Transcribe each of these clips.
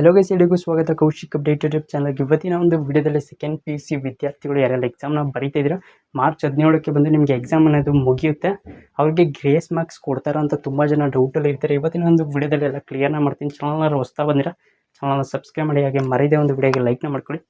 Hello guys, ಎಲ್ಲರಿಗೂ ಸ್ವಾಗತ. Kaushik update YouTube ಚಾನಲ್ಗೆ. ಇವತ್ತಿನ ಒಂದು ವಿಡಿಯೋದಲ್ಲಿ ಸೆಕೆಂಡ್ PUC ವಿದ್ಯಾರ್ಥಿಗಳು ಯಾರೆಲ್ಲ ಎಕ್ಸಾಮ್ನ ಬರೀತಾ ಇದ್ದೀರಾ, ಮಾರ್ಚ್ 17ಕ್ಕೆ ಬಂದು ನಿಮಗೆ ಎಕ್ಸಾಮ್ ಅನ್ನೋದು ಮುಗಿಯುತ್ತೆ. ಅವ್ರಿಗೆ ಗ್ರೇಸ್ ಮಾರ್ಕ್ಸ್ ಕೊಡ್ತಾರ ಅಂತ ತುಂಬ ಜನ ಡೌಟಲ್ಲಿ ಇರ್ತಾರೆ. ಇವತ್ತಿನ ಒಂದು ವಿಡಿಯೋದಲ್ಲಿ ಎಲ್ಲ ಕ್ಲಿಯರ್ನ ಮಾಡ್ತೀನಿ. ಚಾನಲ್ನ ಹೊಸ್ತಾ ಬಂದಿರಾ ಚಾನಲ್ನ ಸಬ್ಸ್ಕ್ರೈಬ್ ಮಾಡಿ, ಹಾಗೆ ಮರಿದೇ ಒಂದು ವಿಡಿಯೋಗೆ ಲೈಕ್ನ ಮಾಡ್ಕೊಳ್ಳಿ.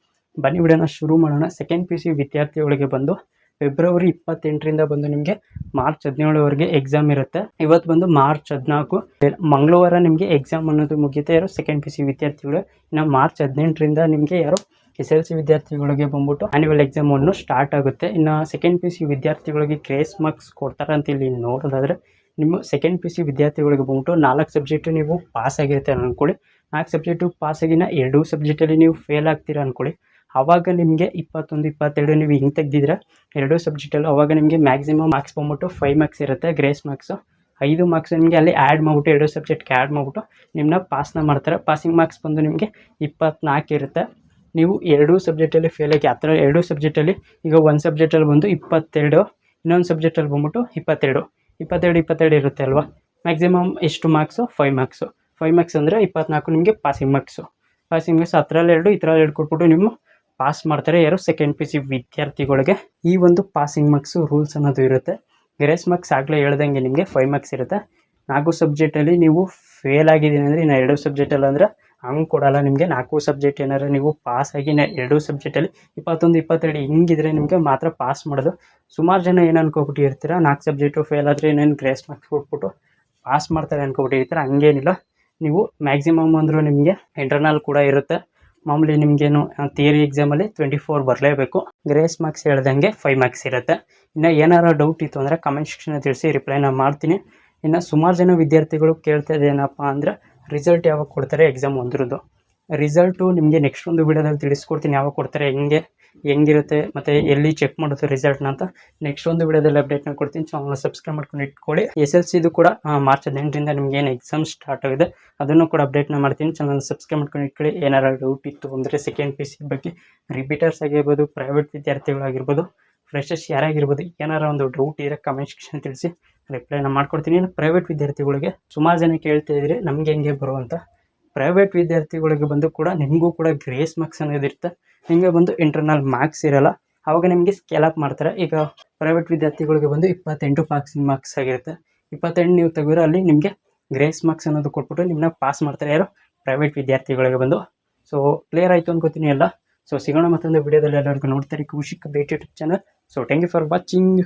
ಬನ್ನಿ ವಿಡಿಯೋನ ಶುರು ಮಾಡೋಣ. ಸೆಕೆಂಡ್ PUC ವಿದ್ಯಾರ್ಥಿಗಳಿಗೆ ಬಂದು ಫೆಬ್ರವರಿ 28ರಿಂದ ಬಂದು ನಿಮಗೆ ಮಾರ್ಚ್ 17ವರೆಗೆ ಎಕ್ಸಾಮ್ ಇರುತ್ತೆ. ಇವತ್ತು ಬಂದು ಮಾರ್ಚ್ 14, ಮಂಗಳವಾರ ನಿಮಗೆ ಎಕ್ಸಾಮ್ ಅನ್ನೋದು ಮುಗಿಯುತ್ತೆ ಯಾರು ಸೆಕೆಂಡ್ PUC ವಿದ್ಯಾರ್ಥಿಗಳು. ಇನ್ನು ಮಾರ್ಚ್ 18ರಿಂದ ನಿಮಗೆ ಯಾರು SLC ವಿದ್ಯಾರ್ಥಿಗಳಿಗೆ ಬಂದ್ಬಿಟ್ಟು ಆನ್ಯುವಲ್ ಎಕ್ಸಾಮ್ ಅನ್ನು ಸ್ಟಾರ್ಟ್ ಆಗುತ್ತೆ. ಇನ್ನು ಸೆಕೆಂಡ್ PUC ವಿದ್ಯಾರ್ಥಿಗಳಿಗೆ ಗ್ರೇಸ್ ಮಾರ್ಕ್ಸ್ ಕೊಡ್ತಾರೆ ಅಂತ ಇಲ್ಲಿ ನೋಡೋದಾದ್ರೆ, ನಿಮ್ಮ ಸೆಕೆಂಡ್ PUC ವಿದ್ಯಾರ್ಥಿಗಳಿಗೆ ಬಂದ್ಬಿಟ್ಟು 4 ಸಬ್ಜೆಕ್ಟು ನೀವು ಪಾಸ್ ಆಗಿರುತ್ತೆ ಅಂದ್ಕೊಳ್ಳಿ. 4 ಸಬ್ಜೆಕ್ಟು ಪಾಸ್ ಆಗಿನ 2 ಸಬ್ಜೆಕ್ಟಲ್ಲಿ ನೀವು ಫೇಲ್ ಆಗ್ತೀರಾ ಅಂದ್ಕೊಳ್ಳಿ. ಆವಾಗ ನಿಮಗೆ 21, 22 ನೀವು ಹಿಂಗೆ ತೆಗೆದಿದ್ರೆ 2 ಸಬ್ಜೆಕ್ಟಲ್ಲಿ, ಅವಾಗ ನಿಮಗೆ ಮ್ಯಾಕ್ಸಿಮಮ್ ಮಾರ್ಕ್ಸ್ ಬಂದ್ಬಿಟ್ಟು 5 ಮಾರ್ಕ್ಸ್ ಇರುತ್ತೆ. ಗ್ರೇಸ್ ಮಾರ್ಕ್ಸು 5 ಮಾರ್ಕ್ಸ್ ನಿಮಗೆ ಅಲ್ಲಿ ಆ್ಯಡ್ ಮಾಡಿಬಿಟ್ಟು 2 ಸಬ್ಜೆಕ್ಟ್ಗೆ ಆ್ಯಡ್ ಮಾಡಿಬಿಟ್ಟು ನಿಮ್ಮನ್ನ ಪಾಸ್ನ ಮಾಡ್ತಾರೆ. ಪಾಸಿಂಗ್ ಮಾರ್ಕ್ಸ್ ಬಂದು ನಿಮಗೆ 24 ಇರುತ್ತೆ. ನೀವು 2 ಸಬ್ಜೆಕ್ಟಲ್ಲಿ ಫೇಲ್ ಆಗಿ, ಆ ಥರ 2 ಸಬ್ಜೆಕ್ಟಲ್ಲಿ ಈಗ ಒಂದು ಸಬ್ಜೆಕ್ಟಲ್ಲಿ ಬಂದು 22, ಇನ್ನೊಂದು ಸಬ್ಜೆಕ್ಟಲ್ಲಿ ಬಂದ್ಬಿಟ್ಟು 22 ಇರುತ್ತೆ ಅಲ್ವಾ. ಮ್ಯಾಕ್ಸಿಮಮ್ ಎಷ್ಟು ಮಾರ್ಕ್ಸು? 5 ಮಾರ್ಕ್ಸು. 5 ಮಾರ್ಕ್ಸ್ ಅಂದರೆ 24 ನಿಮಗೆ ಪಾಸಿಂಗ್ ಮಾರ್ಕ್ಸು. ಪಾಸಿಂಗ್ ಮಾರ್ಕ್ಸ್ ಅದರಲ್ಲಿ 2, ಈ ಥರ 2 ಕೊಟ್ಬಿಟ್ಟು ನಿಮ್ಮ ಪಾಸ್ ಮಾಡ್ತಾರೆ ಯಾರು ಸೆಕೆಂಡ್ PUC ವಿದ್ಯಾರ್ಥಿಗಳಿಗೆ. ಈ ಒಂದು ಪಾಸಿಂಗ್ ಮಾರ್ಕ್ಸು ರೂಲ್ಸ್ ಅನ್ನೋದು ಇರುತ್ತೆ. ಗ್ರೇಸ್ ಮಾರ್ಕ್ಸ್ ಆಗಲೇ ಹೇಳ್ದಂಗೆ ನಿಮಗೆ 5 ಮಾರ್ಕ್ಸ್ ಇರುತ್ತೆ. 4 ಸಬ್ಜೆಕ್ಟಲ್ಲಿ ನೀವು ಫೇಲ್ ಆಗಿದ್ದೀನಿ ಅಂದರೆ ಇನ್ನು 2 ಸಬ್ಜೆಕ್ಟಲ್ಲಿ ಅಂದರೆ ಹಂಗೆ ಕೊಡಲ್ಲ ನಿಮಗೆ. 4 ಸಬ್ಜೆಕ್ಟ್ ಏನಾದ್ರು ನೀವು ಪಾಸ್ ಆಗಿ 2 ಸಬ್ಜೆಕ್ಟಲ್ಲಿ 21, 22 ಹಿಂಗಿದ್ರೆ ನಿಮಗೆ ಮಾತ್ರ ಪಾಸ್ ಮಾಡೋದು. ಸುಮಾರು ಜನ ಏನು ಅನ್ಕೊಬಿಟ್ಟಿರ್ತೀರ, 4 ಸಬ್ಜೆಕ್ಟು ಫೇಲ್ ಆದರೆ ಇನ್ನೇನು ಗ್ರೇಸ್ ಮಾರ್ಕ್ಸ್ ಕೊಟ್ಬಿಟ್ಟು ಪಾಸ್ ಮಾಡ್ತಾರೆ ಅನ್ಕೊಬಿಟ್ಟಿರ್ತೀರ. ಹಂಗೇನಿಲ್ಲ. ನೀವು ಮ್ಯಾಕ್ಸಿಮಮ್ ಅಂದರೂ ನಿಮಗೆ ಇಂಟರ್ನಲ್ ಕೂಡ ಇರುತ್ತೆ. ಮಾಮೂಲಿ ನಿಮಗೇನು ಥಿಯರಿ ಎಕ್ಸಾಮಲ್ಲಿ 24 ಬರಲೇಬೇಕು. ಗ್ರೇಸ್ ಮಾರ್ಕ್ಸ್ ಹೇಳ್ದಂಗೆ 5 ಮಾರ್ಕ್ಸ್ ಇರುತ್ತೆ. ಇನ್ನು ಏನಾರು ಡೌಟ್ ಇತ್ತು ಅಂದರೆ ಕಮೆಂಟ್ ಸೆಕ್ಷನಲ್ಲಿ ತಿಳಿಸಿ, ರಿಪ್ಲೈನ ಮಾಡ್ತೀನಿ. ಇನ್ನು ಸುಮಾರು ಜನ ವಿದ್ಯಾರ್ಥಿಗಳು ಕೇಳ್ತಾ ಇದ್ದೇನಪ್ಪ ಅಂದರೆ, ರಿಸಲ್ಟ್ ಯಾವಾಗ ಕೊಡ್ತಾರೆ ಎಕ್ಸಾಮ್ ಒಂದ್ರದ್ದು. ರಿಸಲ್ಟು ನಿಮಗೆ ನೆಕ್ಸ್ಟ್ ಒಂದು ವಿಡಿಯೋದಲ್ಲಿ ತಿಳಿಸ್ಕೊಡ್ತೀನಿ, ಯಾವಾಗ ಕೊಡ್ತಾರೆ, ಹೆಂಗಿರುತ್ತೆ ಮತ್ತು ಎಲ್ಲಿ ಚೆಕ್ ಮಾಡೋದು ರಿಸಲ್ಟ್ನ ಅಂತ ನೆಕ್ಸ್ಟ್ ಒಂದು ವಿಡಿಯೋದಲ್ಲಿ ಅಪ್ಡೇಟ್ನ ಕೊಡ್ತೀನಿ. ಚಾನಲ್ನ ಸಬ್ಸ್ಕ್ರೈಬ್ ಮಾಡ್ಕೊಂಡು ಇಟ್ಕೊಳ್ಳಿ. SLCದು ಕೂಡ ಮಾರ್ಚ್ 18ರಿಂದ ನಿಮ್ಗೆ ಏನು ಎಕ್ಸಾಮ್ ಸ್ಟಾರ್ಟ್ ಆಗಿದೆ ಅದನ್ನು ಕೂಡ ಅಪ್ಡೇಟ್ನ ಮಾಡ್ತೀನಿ. ಚಾನಲ್ನ ಸಬ್ಸ್ಕ್ರೈಬ್ ಮಾಡ್ಕೊಂಡು ಇಟ್ಕೊಳ್ಳಿ. ಏನಾರು ಡೌಟ್ ಇತ್ತು ಅಂದರೆ ಸೆಕೆಂಡ್ PUC ಬಗ್ಗೆ, ರಿಪೀಟರ್ಸ್ ಆಗಿರ್ಬೋದು, ಪ್ರೈವೇಟ್ ವಿದ್ಯಾರ್ಥಿಗಳಾಗಿರ್ಬೋದು, ಫ್ರೆಶರ್ಸ್ ಯಾರಾಗಿರ್ಬೋದು, ಏನಾರು ಒಂದು ಡೌಟ್ ಇದ್ರೆ ಕಮೆಂಟ್ ಸೆಕ್ಷನ್ ತಿಳಿಸಿ, ರಿಪ್ಲೈನ ಮಾಡ್ಕೊಡ್ತೀನಿ. ಇನ್ನು ಪ್ರೈವೇಟ್ ವಿದ್ಯಾರ್ಥಿಗಳಿಗೆ ಸುಮಾರು ಜನ ಕೇಳ್ತಾ ಇದ್ರಿ ನಮಗೆ ಹೆಂಗೆ ಬರುವಂಥ. ಪ್ರೈವೇಟ್ ವಿದ್ಯಾರ್ಥಿಗಳಿಗೆ ಬಂದು ಕೂಡ ನಿಮಗೂ ಕೂಡ ಗ್ರೇಸ್ ಮಾರ್ಕ್ಸ್ ಅನ್ನೋದು ಇರುತ್ತೆ. ನಿಮಗೆ ಬಂದು ಇಂಟರ್ನಲ್ ಮಾರ್ಕ್ಸ್ ಇರೋಲ್ಲ, ಆವಾಗ ನಿಮಗೆ ಸ್ಕೇಲ್ ಅಪ್ ಮಾಡ್ತಾರೆ. ಈಗ ಪ್ರೈವೇಟ್ ವಿದ್ಯಾರ್ಥಿಗಳಿಗೆ ಬಂದು 28 ಪಾಸಿಂಗ್ ಮಾರ್ಕ್ಸ್ ಆಗಿರುತ್ತೆ. 28 ನೀವು ತೆಗೆದ್ರೆ ಅಲ್ಲಿ ನಿಮಗೆ ಗ್ರೇಸ್ ಮಾರ್ಕ್ಸ್ ಅನ್ನೋದು ಕೊಟ್ಬಿಟ್ಟು ನಿಮ್ಮನ್ನ ಪಾಸ್ ಮಾಡ್ತಾರೆ ಯಾರು ಪ್ರೈವೇಟ್ ವಿದ್ಯಾರ್ಥಿಗಳಿಗೆ ಬಂದು. ಸೊ ಕ್ಲಿಯರ್ ಆಯಿತು ಅನ್ಕೋತೀನಿ ಎಲ್ಲ. ಸೊ ಸಿಗೋಣ ಮತ್ತೊಂದು ವಿಡಿಯೋದಲ್ಲಿ. ಎಲ್ಲರಿಗೂ ನೋಡ್ತಾರೆ Kaushik update YouTube channel. So thank you for watching.